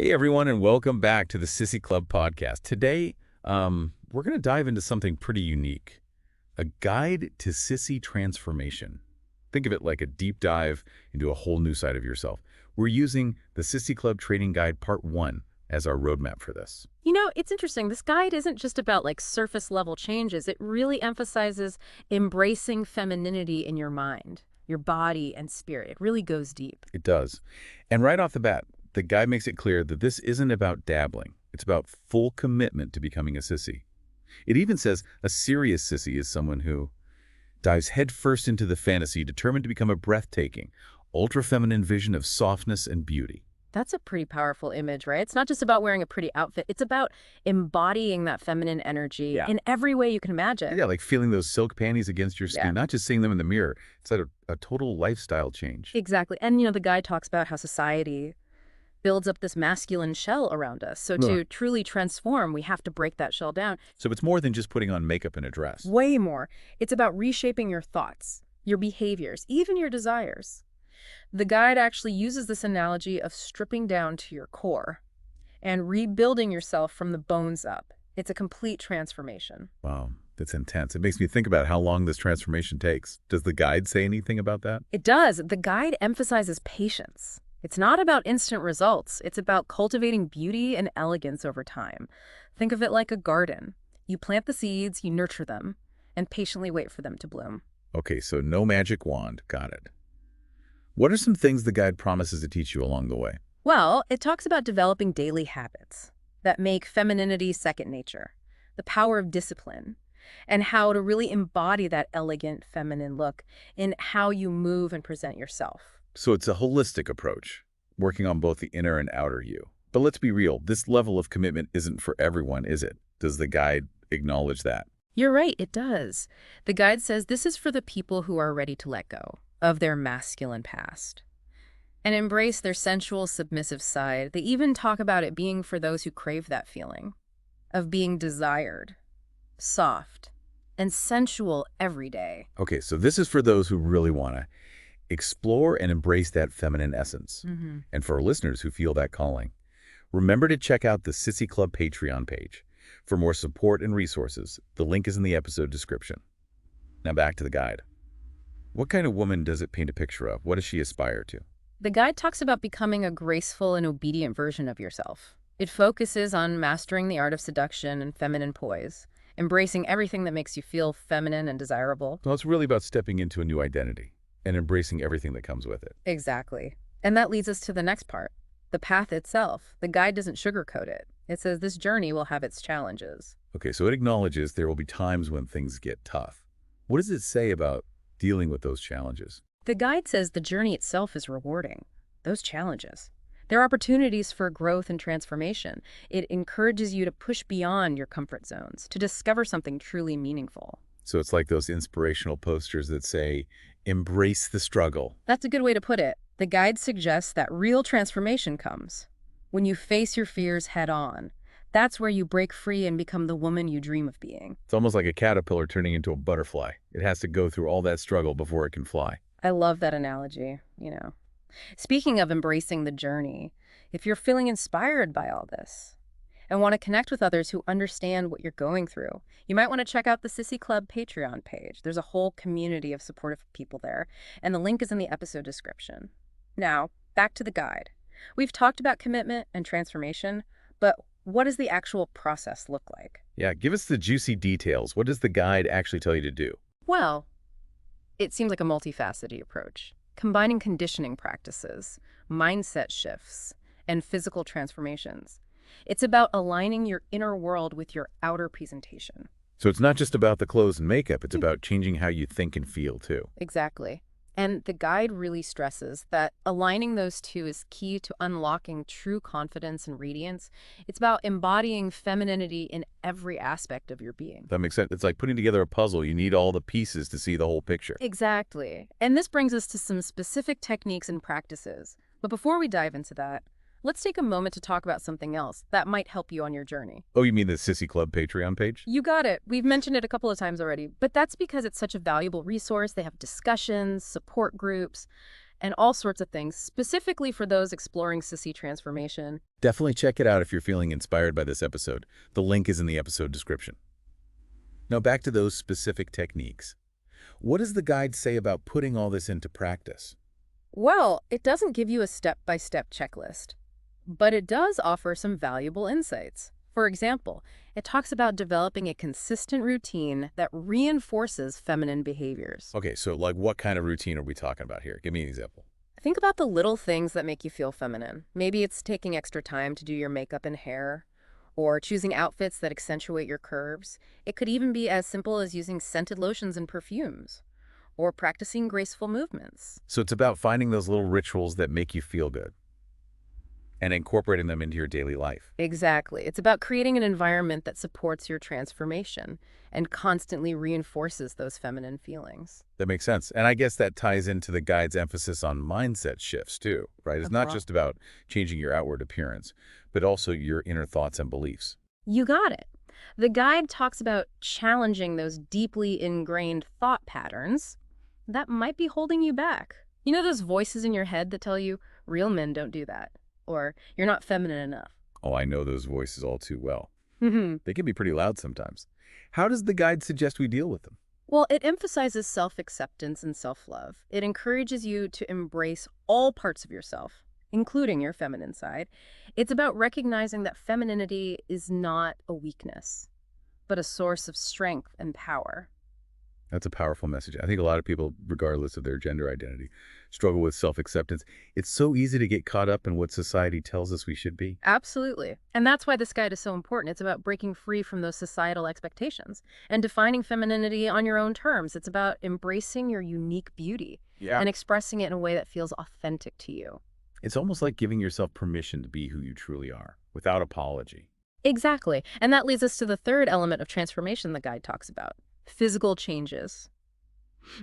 Hey everyone, and welcome back to the Sissy Club Podcast. Today, we're going to dive into something pretty unique, a guide to sissy transformation. Think of it like a deep dive into a whole new side of yourself. We're using the Sissy Club Training Guide Part 1 as our roadmap for this. You know, it's interesting. This guide isn't just about surface level changes. It really emphasizes embracing femininity in your mind, your body and spirit. It really goes deep. It does. And right off the bat, the guide makes it clear that this isn't about dabbling. It's about full commitment to becoming a sissy. It even says a serious sissy is someone who dives headfirst into the fantasy, determined to become a breathtaking, ultra-feminine vision of softness and beauty. That's a pretty powerful image, right? It's not just about wearing a pretty outfit. It's about embodying that feminine energy in every way you can imagine. Yeah, like feeling those silk panties against your skin, Yeah. not just seeing them in the mirror. It's like a total lifestyle change. Exactly. And, the guide talks about how society builds up this masculine shell around us. So to truly transform, we have to break that shell down. So it's more than just putting on makeup and a dress. Way more. It's about reshaping your thoughts, your behaviors, even your desires. The guide actually uses this analogy of stripping down to your core and rebuilding yourself from the bones up. It's a complete transformation. Wow, that's intense. It makes me think about how long this transformation takes. Does the guide say anything about that? It does. The guide emphasizes patience. It's not about instant results. It's about cultivating beauty and elegance over time. Think of it like a garden. You plant the seeds, you nurture them, and patiently wait for them to bloom. Okay, so no magic wand. Got it. What are some things the guide promises to teach you along the way? Well, it talks about developing daily habits that make femininity second nature, the power of discipline, and how to really embody that elegant feminine look in how you move and present yourself. So it's a holistic approach, working on both the inner and outer you. But let's be real, this level of commitment isn't for everyone, is it? Does the guide acknowledge that? You're right, it does. The guide says this is for the people who are ready to let go of their masculine past and embrace their sensual, submissive side. They even talk about it being for those who crave that feeling of being desired, soft, and sensual every day. Okay, so this is for those who really want to explore and embrace that feminine essence. And for our listeners who feel that calling, remember to check out the Sissy Club Patreon page for more support and resources. The link is in the episode description. Now back to the guide. What kind of woman does it paint a picture of? What does she aspire to? The guide talks about becoming a graceful and obedient version of yourself. It focuses on mastering the art of seduction and feminine poise, embracing everything that makes you feel feminine and desirable. Well, it's really about stepping into a new identity and embracing everything that comes with it. Exactly. And that leads us to the next part, the path itself. The guide doesn't sugarcoat it. It says this journey will have its challenges. Okay, so it acknowledges there will be times when things get tough. What does it say about dealing with those challenges? The guide says the journey itself is rewarding. Those challenges, they're opportunities for growth and transformation. It encourages you to push beyond your comfort zones, to discover something truly meaningful. So it's like those inspirational posters that say, embrace the struggle. That's a good way to put it. The guide suggests that real transformation comes when you face your fears head on. That's where you break free and become the woman you dream of being. It's almost like a caterpillar turning into a butterfly. It has to go through all that struggle before it can fly. I love that analogy, Speaking of embracing the journey, if you're feeling inspired by all this and want to connect with others who understand what you're going through, you might want to check out the Sissy Club Patreon page. There's a whole community of supportive people there, and the link is in the episode description. Now, back to the guide. We've talked about commitment and transformation, but what does the actual process look like? Yeah, give us the juicy details. What does the guide actually tell you to do? Well, it seems like a multifaceted approach, combining conditioning practices, mindset shifts, and physical transformations. It's about aligning your inner world with your outer presentation. So it's not just about the clothes and makeup. It's about changing how you think and feel, too. Exactly. And the guide really stresses that aligning those two is key to unlocking true confidence and radiance. It's about embodying femininity in every aspect of your being. That makes sense. It's like putting together a puzzle. You need all the pieces to see the whole picture. Exactly. And this brings us to some specific techniques and practices. But before we dive into that, let's take a moment to talk about something else that might help you on your journey. Oh, you mean the Sissy Club Patreon page? You got it. We've mentioned it a couple of times already, but that's because it's such a valuable resource. They have discussions, support groups, and all sorts of things, specifically for those exploring sissy transformation. Definitely check it out if you're feeling inspired by this episode. The link is in the episode description. Now back to those specific techniques. What does the guide say about putting all this into practice? Well, it doesn't give you a step-by-step checklist, but it does offer some valuable insights. For example, it talks about developing a consistent routine that reinforces feminine behaviors. Okay, so like what kind of routine are we talking about here? Give me an example. Think about the little things that make you feel feminine. Maybe it's taking extra time to do your makeup and hair, or choosing outfits that accentuate your curves. It could even be as simple as using scented lotions and perfumes, or practicing graceful movements. So it's about finding those little rituals that make you feel good and incorporating them into your daily life. Exactly. It's about creating an environment that supports your transformation and constantly reinforces those feminine feelings. That makes sense. And I guess that ties into the guide's emphasis on mindset shifts too, right? It's not just about changing your outward appearance, but also your inner thoughts and beliefs. You got it. The guide talks about challenging those deeply ingrained thought patterns that might be holding you back. You know those voices in your head that tell you, real men don't do that, or you're not feminine enough. Oh, I know those voices all too well. Mm-hmm. They can be pretty loud sometimes. How does the guide suggest we deal with them? Well, it emphasizes self-acceptance and self-love. It encourages you to embrace all parts of yourself, including your feminine side. It's about recognizing that femininity is not a weakness, but a source of strength and power. That's a powerful message. I think a lot of people, regardless of their gender identity, struggle with self-acceptance. It's so easy to get caught up in what society tells us we should be. Absolutely. And that's why this guide is so important. It's about breaking free from those societal expectations and defining femininity on your own terms. It's about embracing your unique beauty and expressing it in a way that feels authentic to you. It's almost like giving yourself permission to be who you truly are, without apology. Exactly. And that leads us to the third element of transformation the guide talks about: physical changes.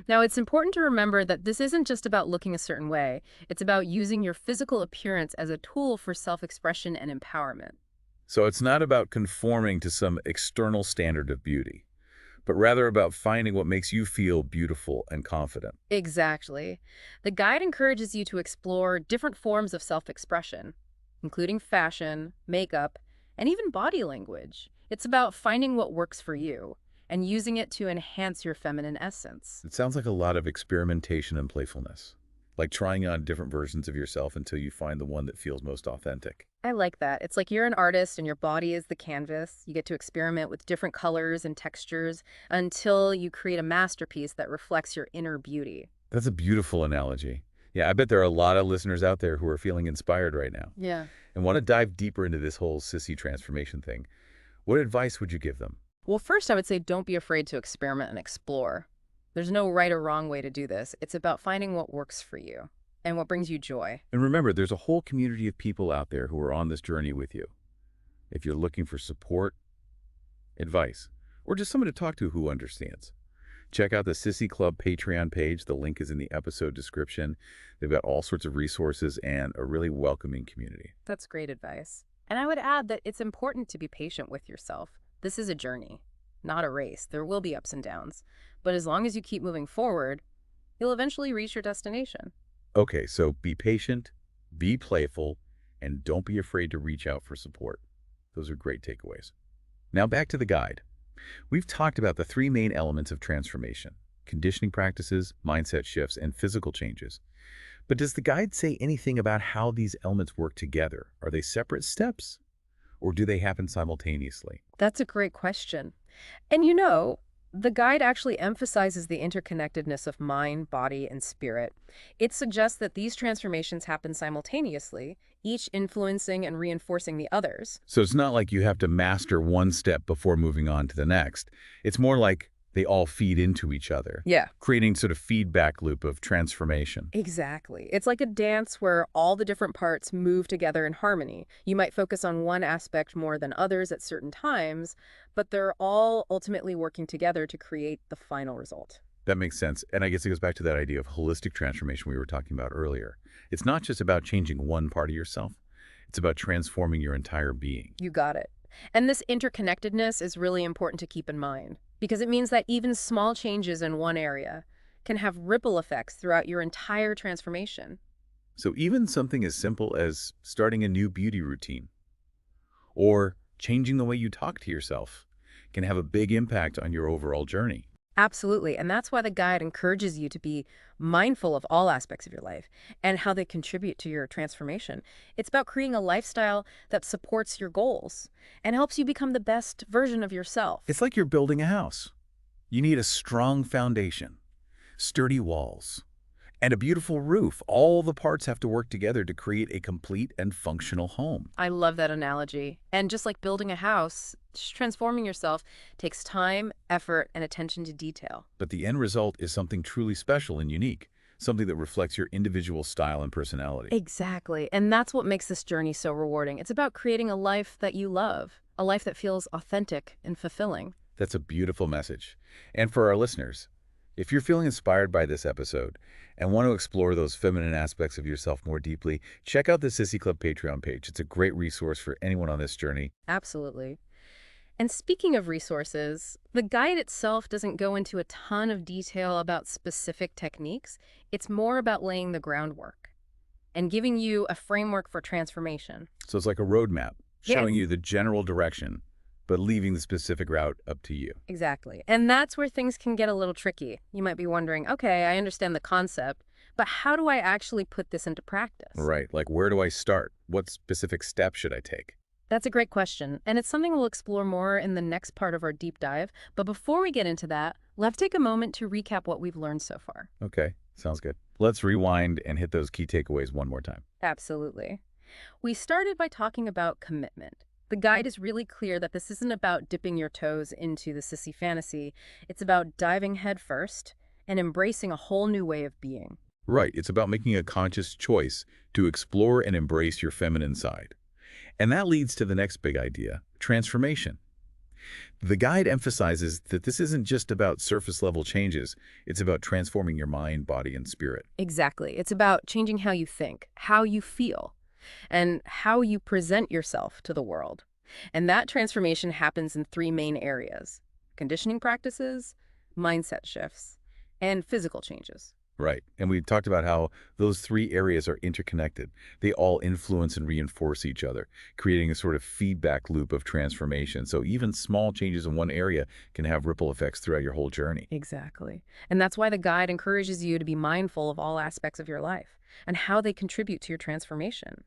Now, it's important to remember that this isn't just about looking a certain way. It's about using your physical appearance as a tool for self-expression and empowerment. So it's not about conforming to some external standard of beauty, but rather about finding what makes you feel beautiful and confident. Exactly. The guide encourages you to explore different forms of self-expression, including fashion, makeup, and even body language. It's about finding what works for you and using it to enhance your feminine essence. It sounds like a lot of experimentation and playfulness, like trying on different versions of yourself until you find the one that feels most authentic. I like that. It's like you're an artist and your body is the canvas. You get to experiment with different colors and textures until you create a masterpiece that reflects your inner beauty. That's a beautiful analogy. Yeah, I bet there are a lot of listeners out there who are feeling inspired right now Yeah. and want to dive deeper into this whole sissy transformation thing. What advice would you give them? Well, first, I would say don't be afraid to experiment and explore. There's no right or wrong way to do this. It's about finding what works for you and what brings you joy. And remember, there's a whole community of people out there who are on this journey with you. If you're looking for support, advice, or just someone to talk to who understands, check out the Sissy Club Patreon page. The link is in the episode description. They've got all sorts of resources and a really welcoming community. That's great advice. And I would add that it's important to be patient with yourself. This is a journey, not a race. There will be ups and downs. But as long as you keep moving forward, you'll eventually reach your destination. Okay, so be patient, be playful, and don't be afraid to reach out for support. Those are great takeaways. Now back to the guide. We've talked about the three main elements of transformation: conditioning practices, mindset shifts, and physical changes. But does the guide say anything about how these elements work together? Are they separate steps, or do they happen simultaneously? That's a great question. And you know, the guide actually emphasizes the interconnectedness of mind, body, and spirit. It suggests that these transformations happen simultaneously, each influencing and reinforcing the others. So it's not like you have to master one step before moving on to the next. It's more like they all feed into each other, Yeah. creating sort of feedback loop of transformation. Exactly. It's like a dance where all the different parts move together in harmony. You might focus on one aspect more than others at certain times, but they're all ultimately working together to create the final result. That makes sense. And I guess it goes back to that idea of holistic transformation we were talking about earlier. It's not just about changing one part of yourself. It's about transforming your entire being. You got it. And this interconnectedness is really important to keep in mind because it means that even small changes in one area can have ripple effects throughout your entire transformation. So even something as simple as starting a new beauty routine or changing the way you talk to yourself can have a big impact on your overall journey. Absolutely. And that's why the guide encourages you to be mindful of all aspects of your life and how they contribute to your transformation. It's about creating a lifestyle that supports your goals and helps you become the best version of yourself. It's like you're building a house. You need a strong foundation, sturdy walls, and a beautiful roof. All the parts have to work together to create a complete and functional home. I love that analogy. And just like building a house, transforming yourself takes time, effort, and attention to detail. But the end result is something truly special and unique, something that reflects your individual style and personality. Exactly. And that's what makes this journey so rewarding. It's about creating a life that you love, a life that feels authentic and fulfilling. That's a beautiful message. And for our listeners, if you're feeling inspired by this episode and want to explore those feminine aspects of yourself more deeply, check out the Sissy Club Patreon page. It's a great resource for anyone on this journey. Absolutely. And speaking of resources, the guide itself doesn't go into a ton of detail about specific techniques. It's more about laying the groundwork and giving you a framework for transformation. So it's like a roadmap showing Yeah. you the general direction, but leaving the specific route up to you. Exactly. And that's where things can get a little tricky. You might be wondering, okay, I understand the concept, but how do I actually put this into practice? Right. Like, where do I start? What specific steps should I take? That's a great question, and it's something we'll explore more in the next part of our deep dive. But before we get into that, let's take a moment to recap what we've learned so far. Okay. Sounds good. Let's rewind and hit those key takeaways one more time. Absolutely. We started by talking about commitment. The guide is really clear that this isn't about dipping your toes into the sissy fantasy. It's about diving headfirst and embracing a whole new way of being. Right. It's about making a conscious choice to explore and embrace your feminine side. And that leads to the next big idea, transformation. The guide emphasizes that this isn't just about surface-level changes. It's about transforming your mind, body, and spirit. Exactly. It's about changing how you think, how you feel, and how you present yourself to the world. And that transformation happens in three main areas: conditioning practices, mindset shifts, and physical changes. Right. And we talked about how those three areas are interconnected. They all influence and reinforce each other, creating a sort of feedback loop of transformation. So even small changes in one area can have ripple effects throughout your whole journey. Exactly. And that's why the guide encourages you to be mindful of all aspects of your life and how they contribute to your transformation.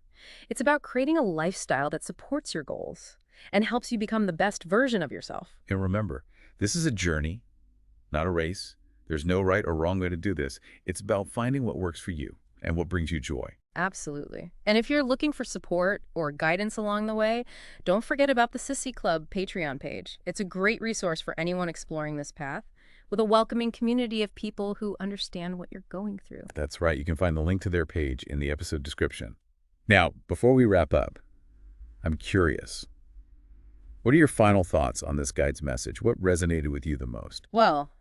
It's about creating a lifestyle that supports your goals and helps you become the best version of yourself. And remember, this is a journey, not a race. There's no right or wrong way to do this. It's about finding what works for you and what brings you joy. Absolutely. And if you're looking for support or guidance along the way, don't forget about the Sissy Club Patreon page. It's a great resource for anyone exploring this path, with a welcoming community of people who understand what you're going through. That's right. You can find the link to their page in the episode description. Now, before we wrap up, I'm curious. What are your final thoughts on this guide's message? What resonated with you the most? Well,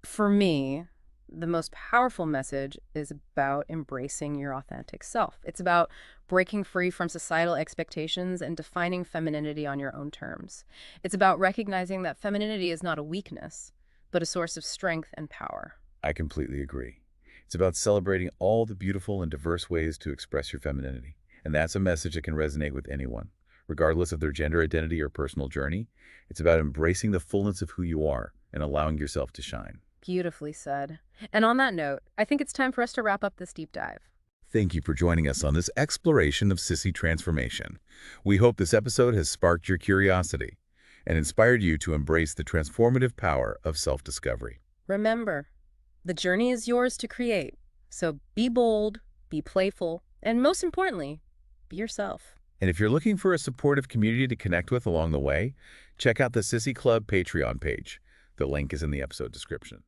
for me, the most powerful message is about embracing your authentic self. It's about breaking free from societal expectations and defining femininity on your own terms. It's about recognizing that femininity is not a weakness, but a source of strength and power. I completely agree. It's about celebrating all the beautiful and diverse ways to express your femininity. And that's a message that can resonate with anyone, regardless of their gender identity or personal journey. It's about embracing the fullness of who you are and allowing yourself to shine. Beautifully said. And on that note, I think it's time for us to wrap up this deep dive. Thank you for joining us on this exploration of sissy transformation. We hope this episode has sparked your curiosity and inspired you to embrace the transformative power of self-discovery. Remember, the journey is yours to create. So be bold, be playful, and most importantly, be yourself. And if you're looking for a supportive community to connect with along the way, check out the Sissy Club Patreon page. The link is in the episode description.